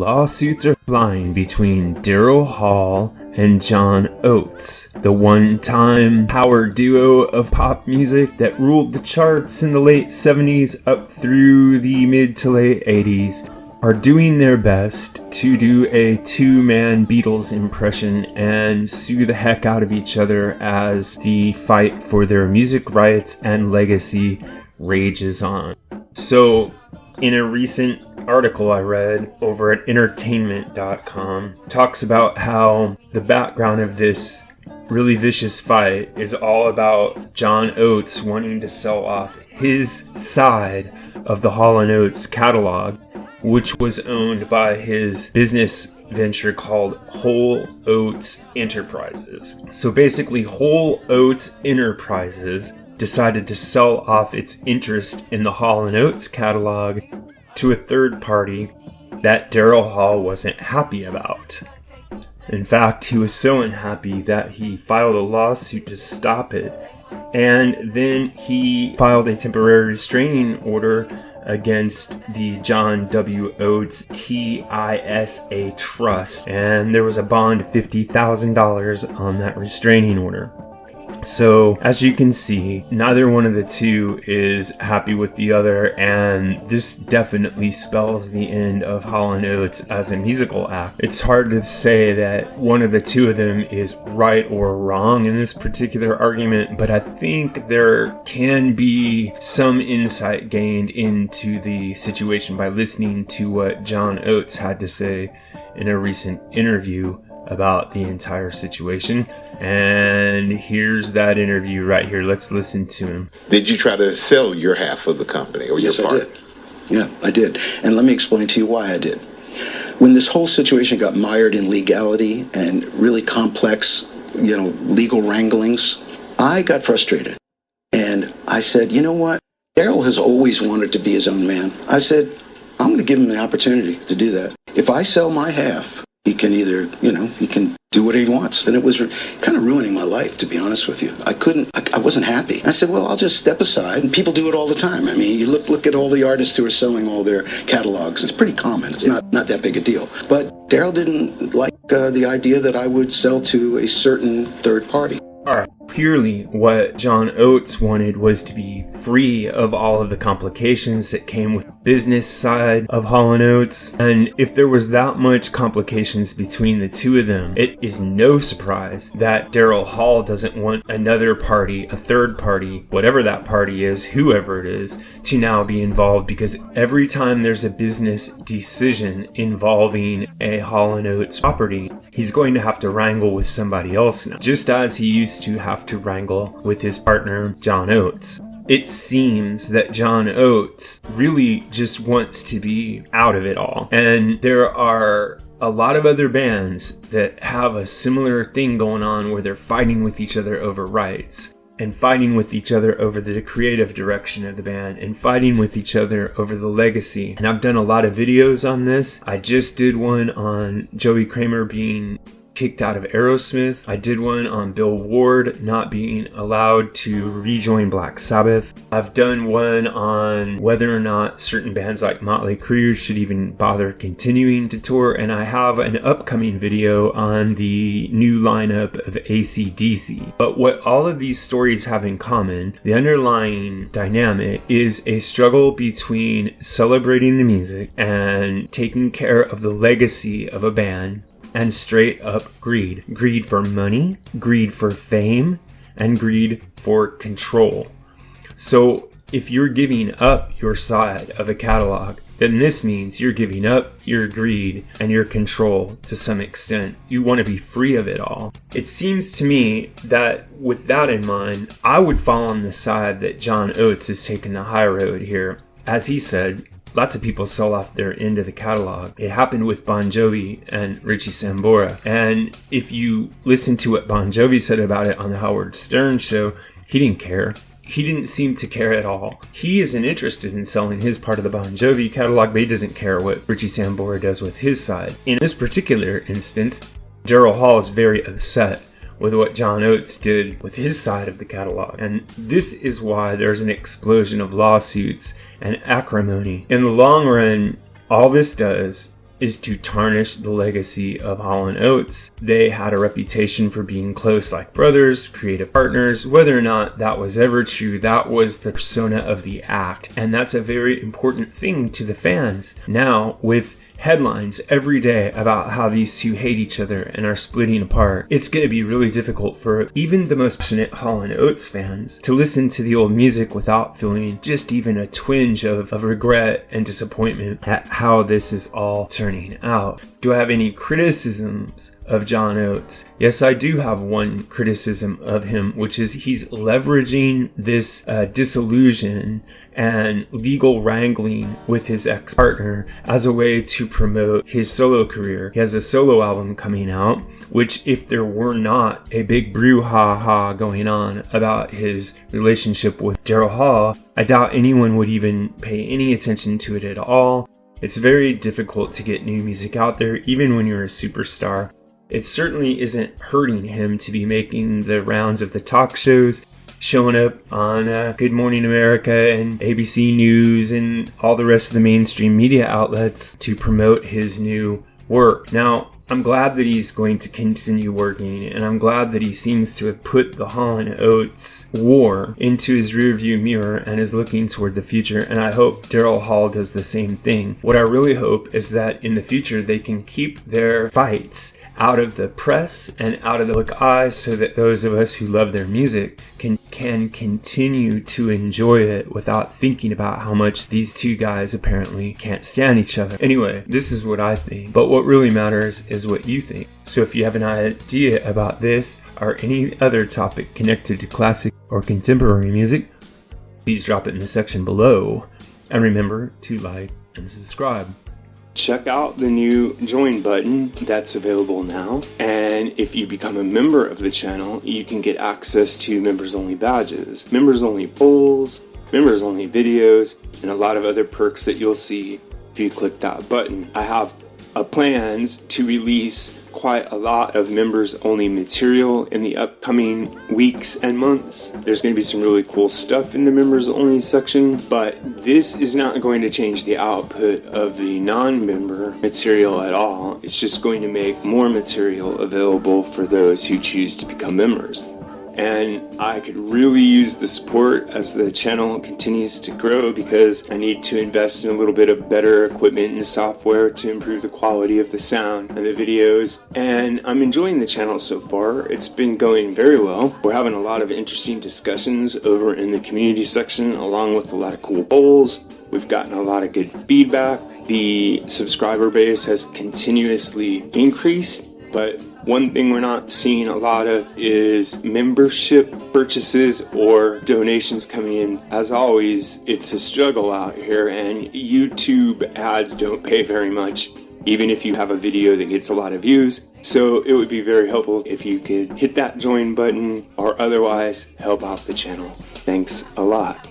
Lawsuits are flying between Daryl Hall and John Oates, the one-time power duo of pop music that ruled the charts in the late 70s up through the mid to late 80s, are doing their best to do a two-man Beatles impression and sue the heck out of each other as the fight for their music rights and legacy rages on. So, in a recent article I read over at entertainment.com, talks about how the background of this really vicious fight is all about John Oates wanting to sell off his side of the Hall & Oates catalog, which was owned by his business venture called Whole Oates Enterprises. So basically, Whole Oates Enterprises decided to sell off its interest in the Hall & Oates catalog to a third party that Daryl Hall wasn't happy about. In fact, he was so unhappy that he filed a lawsuit to stop it, and then he filed a temporary restraining order against the John W. Oates TISA Trust, and there was a bond of $50,000 on that restraining order. So, as you can see, neither one of the two is happy with the other, and this definitely spells the end of Hall & Oates as a musical act. It's hard to say that one of the two of them is right or wrong in this particular argument, but I think there can be some insight gained into the situation by listening to what John Oates had to say in a recent interview about the entire situation. And here's that interview right here. Let's listen to him. Did you try to sell your half of the company or your part? Yes, I did. Yeah, I did. And let me explain to you why I did. When this whole situation got mired in legality and really complex, legal wranglings, I got frustrated. And I said, you know what? Daryl has always wanted to be his own man. I said, I'm going to give him the opportunity to do that. If I sell my half, he can either, he can do what he wants. And it was kind of ruining my life, to be honest with you. I wasn't happy. I said, well, I'll just step aside. And people do it all the time. I mean, you look at all the artists who are selling all their catalogs. It's pretty common. It's not that big a deal. But Daryl didn't like the idea that I would sell to a certain third party. Alright, clearly what John Oates wanted was to be free of all of the complications that came with the business side of Hall & Oates, and if there was that much complications between the two of them, it is no surprise that Daryl Hall doesn't want another party, a third party, whatever that party is, whoever it is, to now be involved, because every time there's a business decision involving a Hall & Oates property, he's going to have to wrangle with somebody else now, just as he used to have to wrangle with his partner, John Oates. It seems that John Oates really just wants to be out of it all. And there are a lot of other bands that have a similar thing going on where they're fighting with each other over rights, and fighting with each other over the creative direction of the band, and fighting with each other over the legacy. And I've done a lot of videos on this. I just did one on Joey Kramer being kicked out of Aerosmith. I did one on Bill Ward not being allowed to rejoin Black Sabbath. I've done one on whether or not certain bands like Motley Crue should even bother continuing to tour, and I have an upcoming video on the new lineup of AC/DC. But what all of these stories have in common, the underlying dynamic, is a struggle between celebrating the music and taking care of the legacy of a band, and straight up greed. Greed for money, greed for fame, and greed for control. So if you're giving up your side of a catalog, then this means you're giving up your greed and your control to some extent. You want to be free of it all. It seems to me that with that in mind, I would fall on the side that John Oates is taking the high road here. As he said, lots of people sell off their end of the catalog. It happened with Bon Jovi and Richie Sambora. And if you listen to what Bon Jovi said about it on the Howard Stern show, he didn't care. He didn't seem to care at all. He isn't interested in selling his part of the Bon Jovi catalog, but he doesn't care what Richie Sambora does with his side. In this particular instance, Daryl Hall is very upset with what John Oates did with his side of the catalog. And this is why there's an explosion of lawsuits and acrimony. In the long run, all this does is to tarnish the legacy of Hall & Oates. They had a reputation for being close like brothers, creative partners. Whether or not that was ever true, that was the persona of the act, and that's a very important thing to the fans. Now, with headlines every day about how these two hate each other and are splitting apart, it's going to be really difficult for even the most passionate Hall & Oates fans to listen to the old music without feeling just even a twinge of regret and disappointment at how this is all turning out. Do I have any criticisms of John Oates? Yes, I do have one criticism of him, which is he's leveraging this disillusion and legal wrangling with his ex-partner as a way to promote his solo career. He has a solo album coming out, which if there were not a big brouhaha going on about his relationship with Daryl Hall, I doubt anyone would even pay any attention to it at all. It's very difficult to get new music out there, even when you're a superstar. It certainly isn't hurting him to be making the rounds of the talk shows, showing up on Good Morning America and ABC News and all the rest of the mainstream media outlets to promote his new work. Now, I'm glad that he's going to continue working, and I'm glad that he seems to have put the Hall & Oates war into his rearview mirror and is looking toward the future, and I hope Daryl Hall does the same thing. What I really hope is that in the future they can keep their fights out of the press and out of the public eye so that those of us who love their music can continue to enjoy it without thinking about how much these two guys apparently can't stand each other. Anyway, this is what I think, but what really matters is what you think. So if you have an idea about this or any other topic connected to classic or contemporary music, please drop it in the section below, and remember to like and subscribe. Check out the new join button that's available now, and if you become a member of the channel, you can get access to members only badges, members only polls, members only videos, and a lot of other perks that you'll see if you click that button. I have plans to release quite a lot of members only material in the upcoming weeks and months. There's going to be some really cool stuff in the members only section, but this is not going to change the output of the non-member material at all. It's just going to make more material available for those who choose to become members. And I could really use the support as the channel continues to grow, because I need to invest in a little bit of better equipment and software to improve the quality of the sound and the videos. And I'm enjoying the channel so far. It's been going very well. We're having a lot of interesting discussions over in the community section, along with a lot of cool polls. We've gotten a lot of good feedback. The subscriber base has continuously increased, but one thing we're not seeing a lot of is membership purchases or donations coming in. As always, it's a struggle out here, and YouTube ads don't pay very much, even if you have a video that gets a lot of views. So it would be very helpful if you could hit that join button or otherwise help out the channel. Thanks a lot.